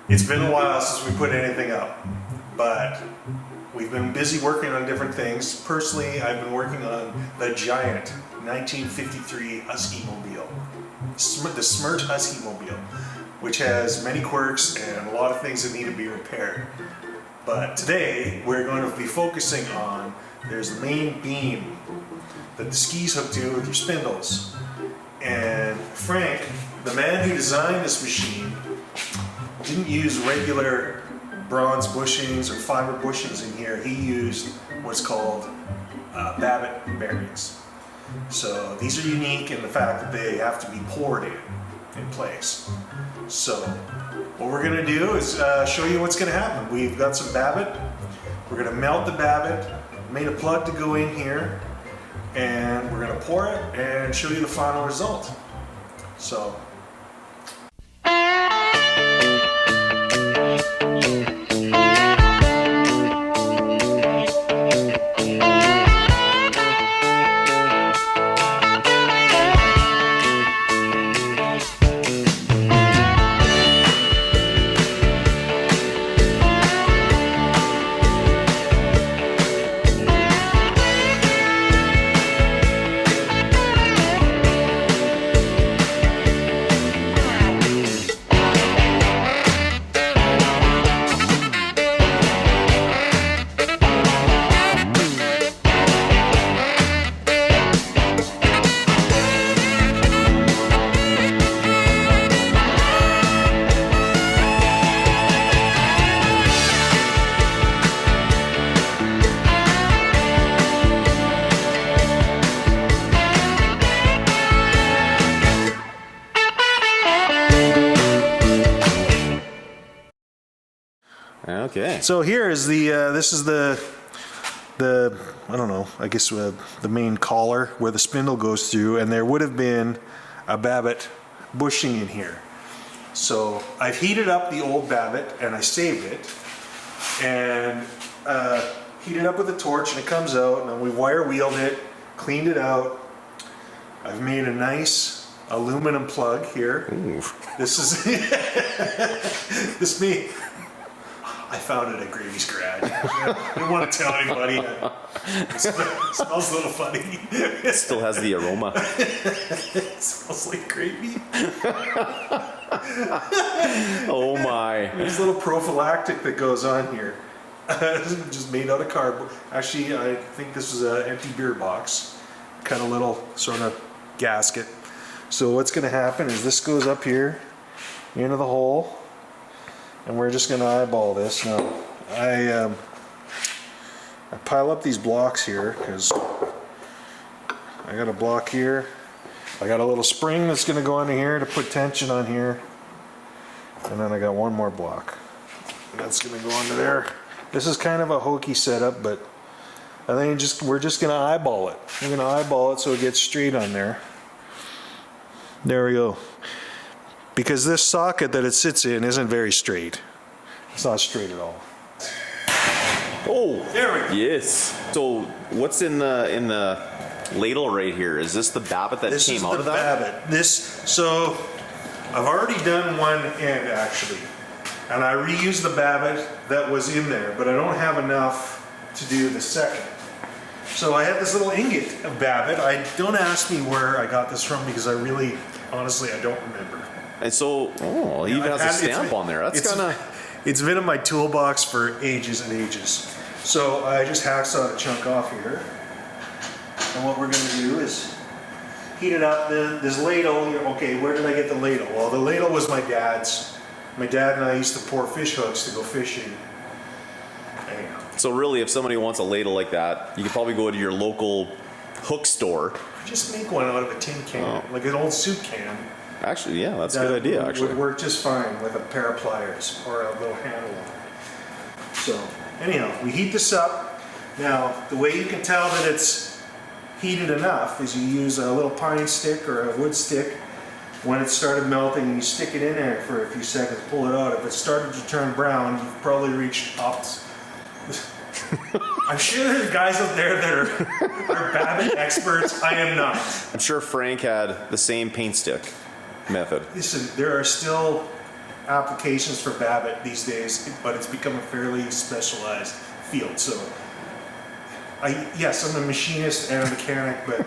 It's been a while since we put anything up, but we've been busy working on different things. Personally, I've been working on the giant 1953 Huskymobile, the Smart Huskymobile, which has many quirks and a lot of things that need to be repaired. But today, we're going to be focusing on, there's the main beam that the skis hook to with your spindles. And Frank, the man who designed this machine, didn't use regular bronze bushings or fiber bushings in here. He used what's called Babbitt bearings. So these are unique in the fact that they have to be poured in place. So what we're going to do is show you what's going to happen. We've got some Babbitt. We're going to melt the Babbitt, made a plug to go in here, and we're going to pour it and show you the final result. So. Okay. So here is the, this is the I don't know, I guess the main collar where the spindle goes through, and there would have been a Babbitt bushing in here. So I've heated up the old Babbitt and I saved it, and heated up with a torch, and it comes out, and then we wire wheeled it, cleaned it out. I've made a nice aluminum plug here. Ooh. This is this me. I found it at Gravy's garage. I didn't want to tell anybody. It smells a little funny. It still has the aroma. It smells like gravy. Oh my. There's a little prophylactic that goes on here. Just made out of cardboard. Actually, I think this is an empty beer box. Kind of little sort of gasket. So what's going to happen is this goes up here into the hole. And we're just going to eyeball this. Now, I pile up these blocks here because I got a block here. I got a little spring that's going to go under here to put tension on here. And then I got one more block. That's going to go under there. This is kind of a hokey setup, but I think we're just going to eyeball it. We're going to eyeball it so it gets straight on there. There we go. Because this socket that it sits in isn't very straight. It's not straight at all. Oh, there we go. Yes. So what's in the ladle right here? Is this the Babbitt that came out of that? Babbitt. So I've already done one end actually, and I reused the Babbitt that was in there, but I don't have enough to do the second. So I had this little ingot of Babbitt. Don't ask me where I got this from because I really, honestly, I don't remember. And so, oh, it even has a stamp on there. That's kind of... It's been in my toolbox for ages and ages. So I just hacksawed a chunk off here. And what we're going to do is heat it up. This ladle, okay, where did I get the ladle? Well, the ladle was my dad's. My dad and I used to pour fish hooks to go fishing. Anyhow. So really, if somebody wants a ladle like that, you could probably go to your local hook store. Just make one out of a tin can, like an old soup can. Actually, yeah, that's a good idea, actually. Would work just fine with a pair of pliers or a little handle on it. So, anyhow, we heat this up. Now, the way you can tell that it's heated enough is you use a little pine stick or a wood stick. When it started melting, and you stick it in there for a few seconds, pull it out. If it started to turn brown, you've probably reached ops. I'm sure there's guys out there that are Babbitt experts. I am not. I'm sure Frank had the same paint stick method. Listen, there are still applications for Babbitt these days, but it's become a fairly specialized field. So, yes, I'm a machinist and a mechanic, but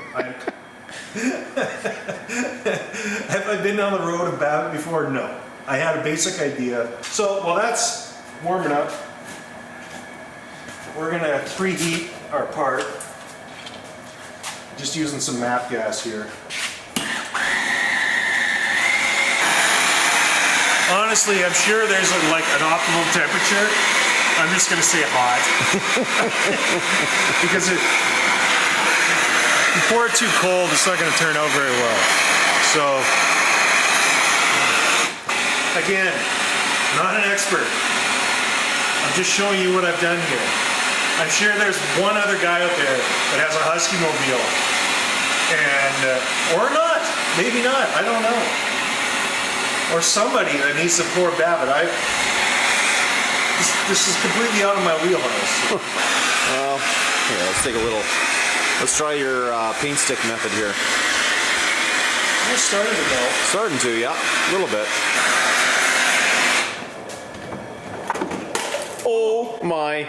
have I been on the road of Babbitt before? No. I had a basic idea. So, while that's warming up, we're gonna preheat our part. Just using some MAP gas here. Honestly, I'm sure there's like an optimum temperature. I'm just gonna say hot. Because if you pour it too cold, it's not gonna turn out very well. So, again, not an expert. I'm just showing you what I've done here. I'm sure there's one other guy out there that has a Huskymobile. And, or not, maybe not, I don't know. Or somebody that needs to pour Babbitt. This is completely out of my wheelhouse. Well, here, let's try your paint stick method here. I started to go. Starting to, yeah, a little bit. Oh my.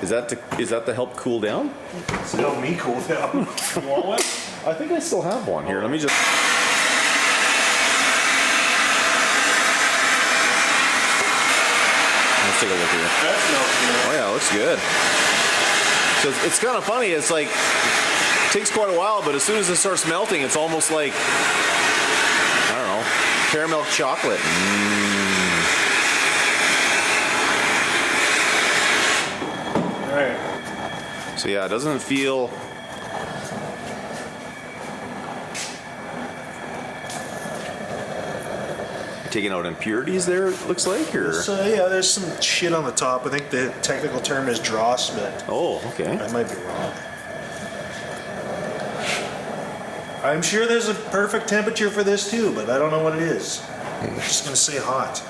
Is that to help cool down? To help me cool down. You want one? I think I still have one here. Let me just. Let's take a look here. That smells good. Oh yeah, it looks good. So it's kind of funny. It's like it takes quite a while, but as soon as it starts melting, it's almost like I don't know, caramel chocolate. All right. So yeah, it doesn't feel. Taking out impurities there, it looks like, or? So yeah, there's some shit on the top. I think the technical term is dross, but Oh, okay. I might be wrong. I'm sure there's a perfect temperature for this too, but I don't know what it is. I'm just gonna say hot.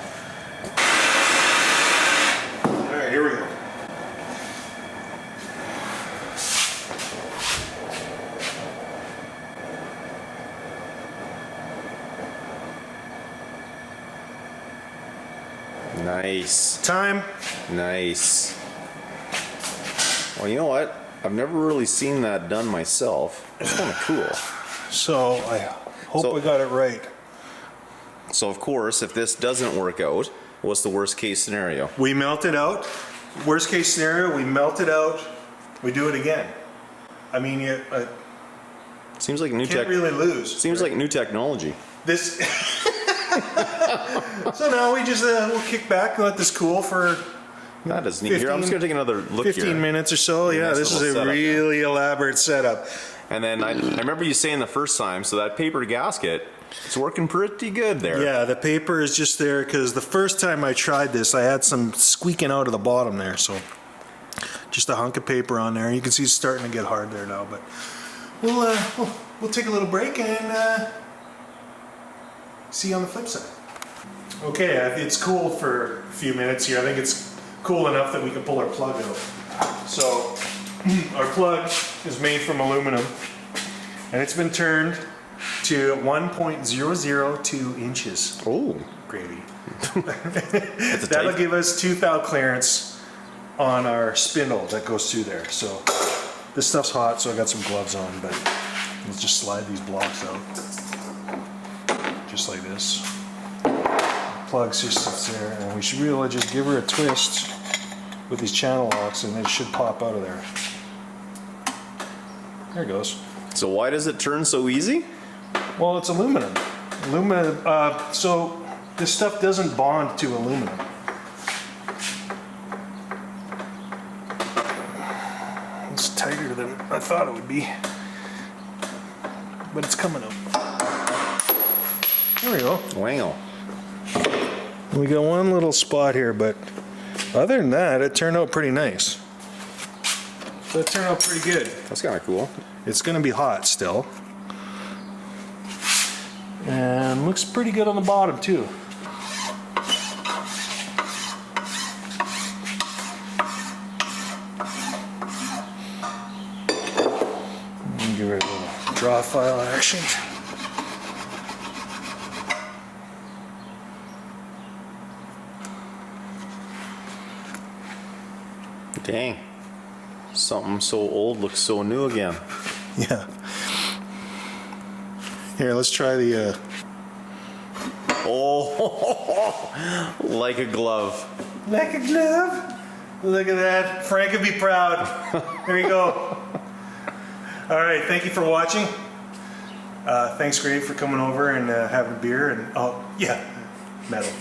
All right, here we go. Nice. Time. Nice. Well, you know what? I've never really seen that done myself. It's kind of cool. So I hope I got it right. So, of course, if this doesn't work out, what's the worst case scenario? We melt it out. Worst case scenario, we melt it out. We do it again. I mean, you Seems like new can't really lose. Seems like new technology. This. So now we just we'll kick back and let this cool for That is neat. Here, I'm just gonna take another look 15 here. minutes or so. Yeah, Nice this is little a setup. really elaborate setup. And then I remember you saying the first time, so that paper gasket, it's working pretty good there. Yeah, the paper is just there because the first time I tried this, I had some squeaking out of the bottom there. So just a hunk of paper on there. You can see it's starting to get hard there now, but we'll take a little break and see you on the flip side. Okay, it's cooled for a few minutes here. I think it's cool enough that we can pull our plug out. So our plug is made from aluminum and it's been turned to 1.002 inches. Oh, Gravy. that's a That'll tight. give us 2 thou clearance on our spindle that goes through there. So this stuff's hot, so I got some gloves on, but let's just slide these blocks out. Just like this. Plug just sits there, and we should really just give her a twist with these channel locks, and it should pop out of there. There it goes. So why does it turn so easy? Well, it's aluminum. So this stuff doesn't bond to aluminum. It's tighter than I thought it would be, but it's coming out. There we go. Wow. We got one little spot here, but other than that, it turned out pretty nice. So it turned out pretty good. That's kind of cool. It's going to be hot still. And looks pretty good on the bottom too. Give it a little draw file action. Dang. Something so old looks so new again. Yeah. Here, let's try the. Oh, like a glove. Like a glove. Look at that. Frank would be proud. There you go. All right. Thank you for watching. Thanks, Grave, for coming over and having a beer. And oh, yeah, metal.